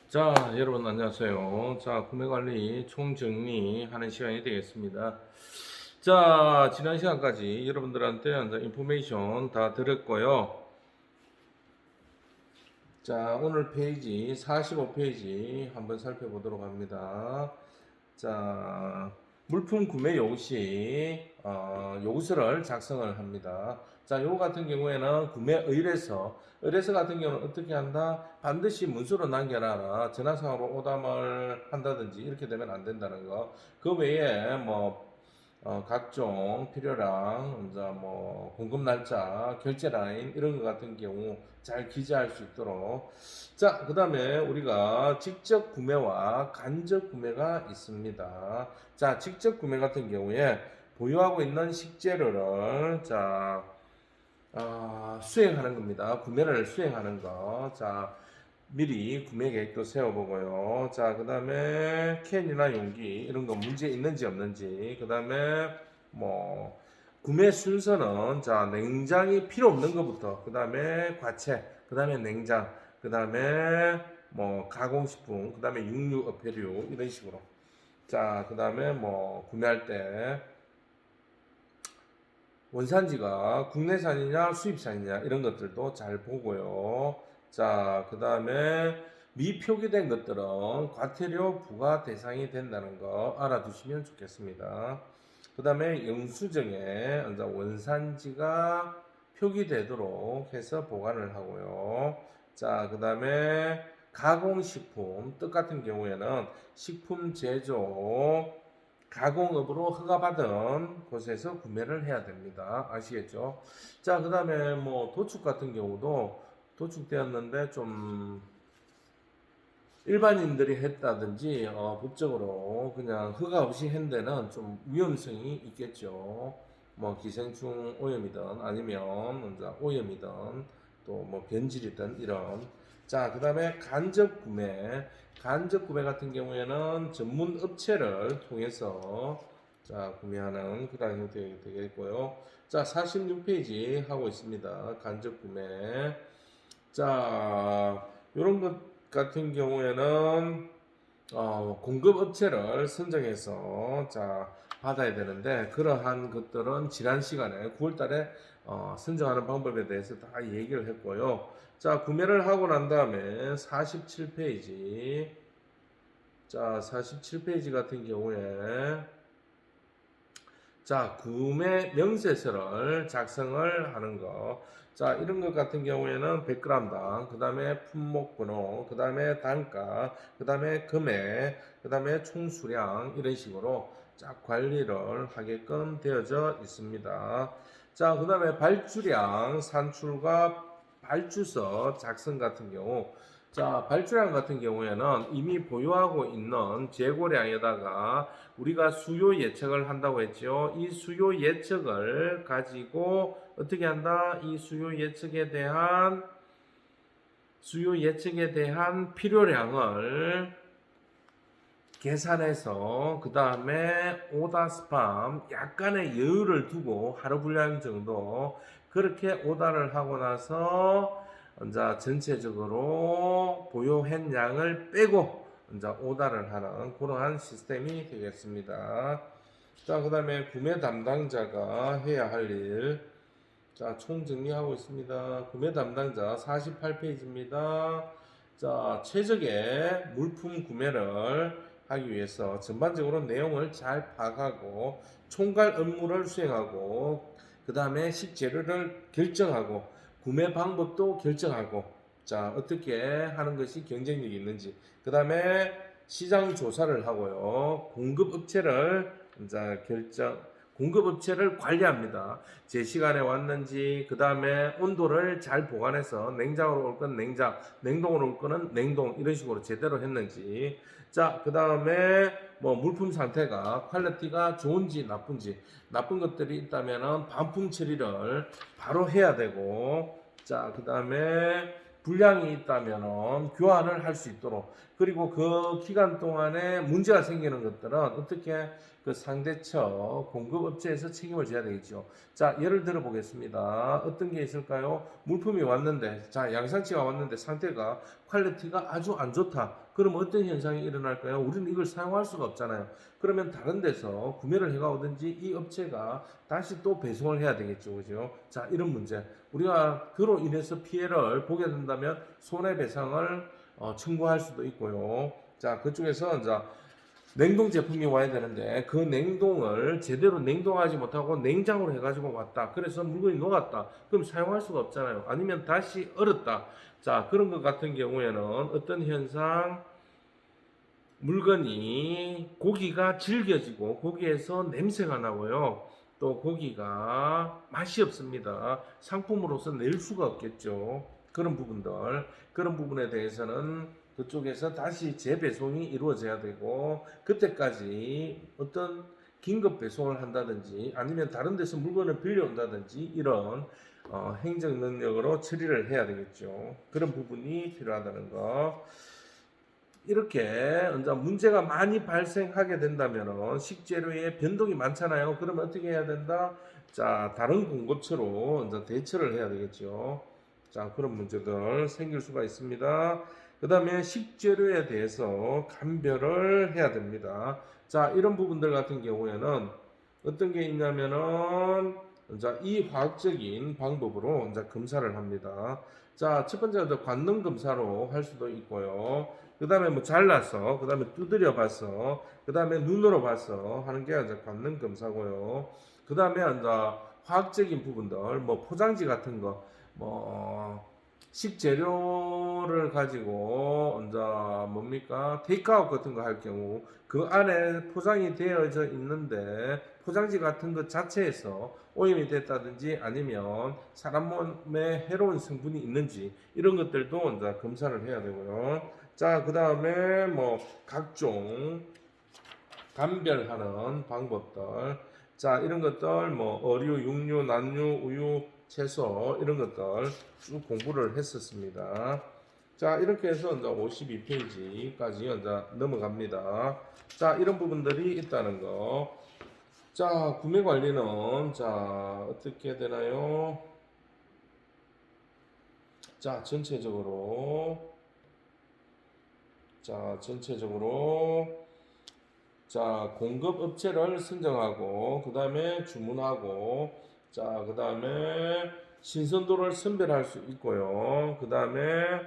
자, 여러분 안녕하세요. 자, 구매관리 총정리하는 시간이 되겠습니다. 자, 지난 시간까지 여러분들한테 이제 인포메이션 다 드렸고요. 자, 오늘 페이지 45페이지 한번 살펴보도록 합니다. 자, 물품 구매 요구 시 요구서를 작성을 합니다. 자, 요거 같은 경우에는 구매 의뢰서 같은 경우는 어떻게 한다? 반드시 문서로 남겨놔라. 전화상으로 오담을 한다든지 이렇게 되면 안 된다는 거. 그 외에 각종 필요랑 이제 공급 날짜, 결제 라인 이런 것 같은 경우 잘 기재할 수 있도록. 자, 그다음에 우리가 직접 구매와 간접 구매가 있습니다. 자, 직접 구매 같은 경우에 보유하고 있는 식재료를 수행하는 겁니다. 구매를 수행하는 거. 자, 미리 구매 계획도 세워보고요. 자, 그 다음에 캔이나 용기 이런 거 문제 있는지 없는지. 그 다음에 구매 순서는 자, 냉장이 필요 없는 것부터. 그 다음에 과채. 그 다음에 냉장. 그 다음에 가공식품. 그 다음에 육류, 어패류 이런 식으로. 자, 그 다음에 구매할 때 원산지가 국내산이냐 수입산이냐 이런 것들도 잘 보고요. 자, 그 다음에 미표기된 것들은 과태료 부과 대상이 된다는 거 알아두시면 좋겠습니다. 그 다음에 영수증에 원산지가 표기되도록 해서 보관을 하고요. 자, 그 다음에 가공식품, 떡 같은 경우에는 식품 제조 가공업으로 허가받은 곳에서 구매를 해야 됩니다. 아시겠죠? 자, 그 다음에 도축 같은 경우도 도축되었는데 좀 일반인들이 했다든지 법적으로 그냥 허가 없이 한 데는 좀 위험성이 있겠죠. 기생충 오염이든 아니면 이제 오염이든 또 변질이든 이런. 자, 그 다음에 간접 구매. 간접 구매 같은 경우에는 전문 업체를 통해서 자, 구매하는 그런 형태가 되겠고요. 자, 46페이지 하고 있습니다. 간접 구매. 자, 이런 것 같은 경우에는 공급 업체를 선정해서 받아야 되는데 그러한 것들은 지난 시간에 9월달에 선정하는 방법에 대해서 다 얘기를 했고요. 자, 구매를 하고 난 다음에 47페이지. 자, 47페이지 같은 경우에 자, 구매 명세서를 작성을 하는 거. 자, 이런 것 같은 경우에는 100g당, 그 다음에 품목번호, 그 다음에 단가, 그 다음에 금액, 그 다음에 총수량, 이런 식으로 쫙 관리를 하게끔 되어져 있습니다. 자, 그 다음에 발주량, 산출과 발주서 작성 같은 경우, 자, 발주량 같은 경우에는 이미 보유하고 있는 재고량에다가 우리가 수요 예측을 한다고 했죠. 이 수요 예측을 가지고 어떻게 한다? 이 수요 예측에 대한 필요량을 계산해서 그 다음에 오다 스팜 약간의 여유를 두고 하루 분량 정도 그렇게 오다를 하고 나서 이제 전체적으로 보유한 양을 빼고 이제 오다를 하는 그러한 시스템이 되겠습니다. 자, 그 다음에 구매 담당자가 해야 할 일. 자, 총 정리하고 있습니다. 구매 담당자 48페이지입니다. 자, 최적의 물품 구매를 하기 위해서 전반적으로 내용을 잘 파악하고 총괄 업무를 수행하고 그 다음에 식재료를 결정하고 구매 방법도 결정하고 자, 어떻게 하는 것이 경쟁력이 있는지 그 다음에 시장 조사를 하고요. 공급업체를 관리합니다. 제 시간에 왔는지, 그 다음에 온도를 잘 보관해서 냉장으로 올 건 냉장, 냉동으로 올 거는 냉동, 이런 식으로 제대로 했는지. 자, 그 다음에 물품 상태가, 퀄리티가 좋은지 나쁜지, 나쁜 것들이 있다면은 반품 처리를 바로 해야 되고, 자, 그 다음에 불량이 있다면은 교환을 할 수 있도록 그리고 그 기간 동안에 문제가 생기는 것들은 어떻게 그 상대처 공급업체에서 책임을 져야 되겠죠. 자, 예를 들어 보겠습니다. 어떤 게 있을까요? 물품이 왔는데, 자, 양상치가 왔는데 상태가 퀄리티가 아주 안 좋다. 그럼 어떤 현상이 일어날까요? 우리는 이걸 사용할 수가 없잖아요. 그러면 다른 데서 구매를 해가 오든지 이 업체가 다시 또 배송을 해야 되겠죠. 그죠? 자, 이런 문제. 우리가 그로 인해서 피해를 보게 된다면 손해배상을 청구할 수도 있고요. 자, 그쪽에서 이제 냉동 제품이 와야 되는데 그 냉동을 제대로 냉동하지 못하고 냉장으로 해가지고 왔다. 그래서 물건이 녹았다. 그럼 사용할 수가 없잖아요. 아니면 다시 얼었다. 자, 그런 것 같은 경우에는 어떤 현상, 물건이 고기가 질겨지고 고기에서 냄새가 나고요. 또 고기가 맛이 없습니다. 상품으로서 낼 수가 없겠죠. 그런 부분에 대해서는 그쪽에서 다시 재배송이 이루어져야 되고, 그때까지 어떤 긴급 배송을 한다든지 아니면 다른 데서 물건을 빌려온다든지 이런 행정 능력으로 처리를 해야 되겠죠. 그런 부분이 필요하다는 거. 이렇게 이제 문제가 많이 발생하게 된다면 식재료에 변동이 많잖아요. 그러면 어떻게 해야 된다? 자, 다른 공급처로 이제 대처를 해야 되겠죠. 자, 그런 문제들 생길 수가 있습니다. 그 다음에 식재료에 대해서 감별을 해야 됩니다. 자, 이런 부분들 같은 경우에는 어떤 게 있냐면은 이제 이 화학적인 방법으로 이제 검사를 합니다. 자, 첫 번째는 관능 검사로 할 수도 있고요. 그 다음에 뭐 잘라서, 그 다음에 두드려 봐서, 그 다음에 눈으로 봐서 하는 게 이제 관능 검사고요. 그 다음에 이제 화학적인 부분들, 뭐 포장지 같은 거, 뭐 식재료를 가지고 이제 뭡니까 테이크아웃 같은 거 할 경우 그 안에 포장이 되어져 있는데 포장지 같은 것 자체에서 오염이 됐다든지 아니면 사람 몸에 해로운 성분이 있는지 이런 것들도 이제 검사를 해야 되고요. 자, 그 다음에 뭐 각종 감별하는 방법들, 자, 이런 것들 뭐 어류, 육류, 난류, 우유, 채소 이런 것들 쭉 공부를 했었습니다. 자, 이렇게 해서 이제 52페이지까지 이제 넘어갑니다. 자, 이런 부분들이 있다는 거. 자, 구매 관리는 자, 어떻게 되나요? 자, 전체적으로 자, 공급 업체를 선정하고, 그 다음에 주문하고, 자, 그 다음에 신선도를 선별할 수 있고요. 그 다음에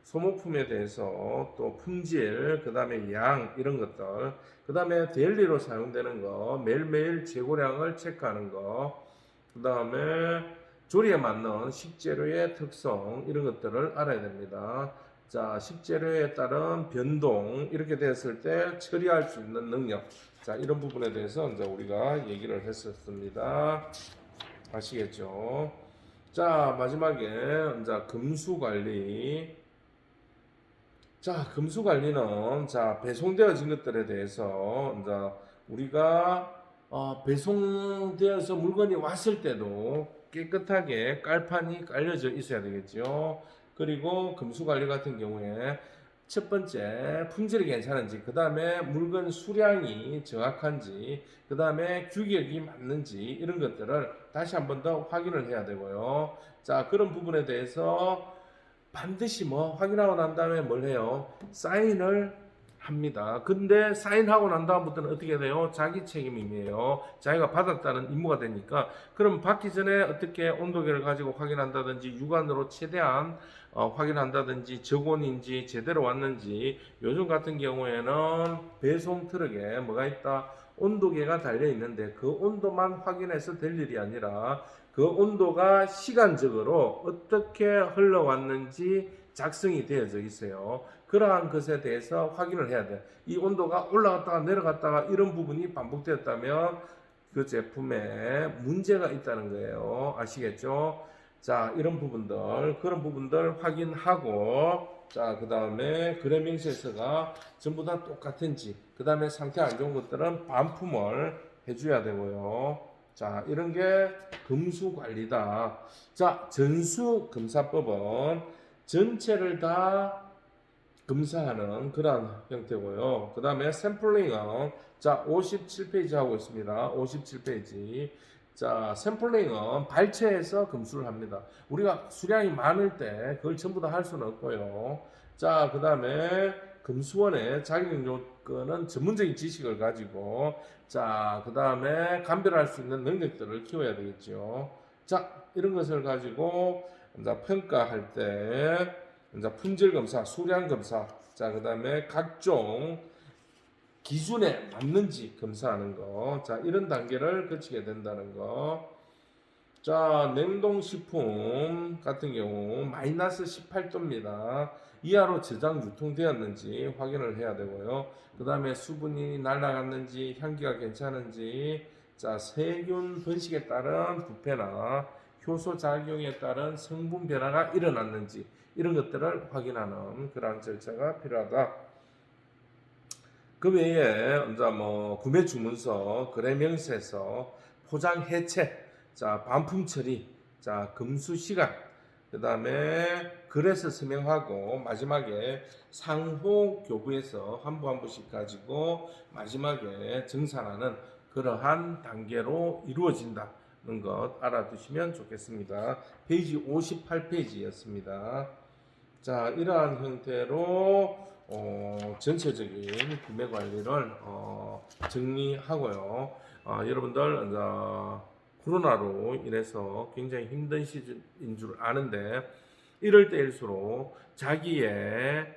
소모품에 대해서 또 품질, 그 다음에 양, 이런 것들. 그 다음에 데일리로 사용되는 거, 매일매일 재고량을 체크하는 거. 그 다음에 조리에 맞는 식재료의 특성, 이런 것들을 알아야 됩니다. 자, 식재료에 따른 변동 이렇게 됐을 때 처리할 수 있는 능력. 자, 이런 부분에 대해서 이제 우리가 얘기를 했었습니다. 아시겠죠? 자, 마지막에 이제 금수 관리. 자, 금수 관리는 자, 배송되어진 것들에 대해서 이제 우리가 배송되어서 물건이 왔을 때도 깨끗하게 깔판이 깔려져 있어야 되겠죠. 그리고 금수 관리 같은 경우에 첫 번째 품질이 괜찮은지, 그 다음에 물건 수량이 정확한지, 그 다음에 규격이 맞는지 이런 것들을 다시 한 번 더 확인을 해야 되고요. 자, 그런 부분에 대해서 반드시 뭐 확인하고 난 다음에 뭘 해요? 사인을 합니다. 근데 사인하고 난 다음부터는 어떻게 돼요? 자기 책임이에요. 자기가 받았다는 임무가 되니까. 그럼 받기 전에 어떻게 온도계를 가지고 확인한다든지 육안으로 최대한 확인한다든지 저온인지 제대로 왔는지. 요즘 같은 경우에는 배송 트럭에 뭐가 있다? 온도계가 달려 있는데 그 온도만 확인해서 될 일이 아니라 그 온도가 시간적으로 어떻게 흘러왔는지 작성이 되어져 있어요. 그러한 것에 대해서 확인을 해야 돼요. 이 온도가 올라갔다가 내려갔다가 이런 부분이 반복되었다면 그 제품에 문제가 있다는 거예요. 아시겠죠? 자, 그런 부분들 확인하고, 자, 그 다음에 그래밍센서가 전부 다 똑같은지, 그 다음에 상태 안 좋은 것들은 반품을 해줘야 되고요. 자, 이런 게 금수 관리다. 자, 전수 검사법은 전체를 다 검사하는 그런 형태고요. 그 다음에 샘플링은 자 57페이지 하고 있습니다. 57페이지. 자, 샘플링은 발췌해서 검수를 합니다. 우리가 수량이 많을 때 그걸 전부 다 할 수는 없고요. 자, 그 다음에 금수원의 자격 요건은 전문적인 지식을 가지고, 자, 그 다음에 감별할 수 있는 능력들을 키워야 되겠죠. 자, 이런 것을 가지고 이제 평가할 때 이제 품질 검사, 수량 검사, 자, 그 다음에 각종 기준에 맞는지 검사하는 거, 자, 이런 단계를 거치게 된다는 거. 자, 냉동식품 같은 경우 마이너스 18도입니다. 이하로 저장 유통되었는지 확인을 해야 되고요. 그 다음에 수분이 날아갔는지, 향기가 괜찮은지, 자, 세균 번식에 따른 부패나 효소 작용에 따른 성분 변화가 일어났는지, 이런 것들을 확인하는 그러한 절차가 필요하다. 그 외에 이제 뭐 구매 주문서, 거래 명세서, 포장 해체, 자, 반품 처리, 자, 검수 시간, 그 다음에 거래서 서명하고 마지막에 상호 교부에서 한 부 한 부씩 가지고 마지막에 정산하는 그러한 단계로 이루어진다는 것 알아두시면 좋겠습니다. 페이지 58페이지였습니다. 자, 이러한 형태로 전체적인 구매 관리를 정리하고요. 여러분들 이제 코로나로 인해서 굉장히 힘든 시즌인 줄 아는데 이럴 때일수록 자기의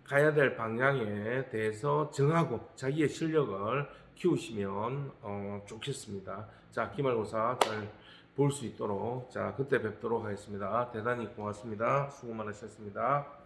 가야 될 방향에 대해서 정하고 자기의 실력을 키우시면 좋겠습니다. 자, 기말고사 잘 볼 수 있도록 자, 그때 뵙도록 하겠습니다. 대단히 고맙습니다. 수고 많으셨습니다.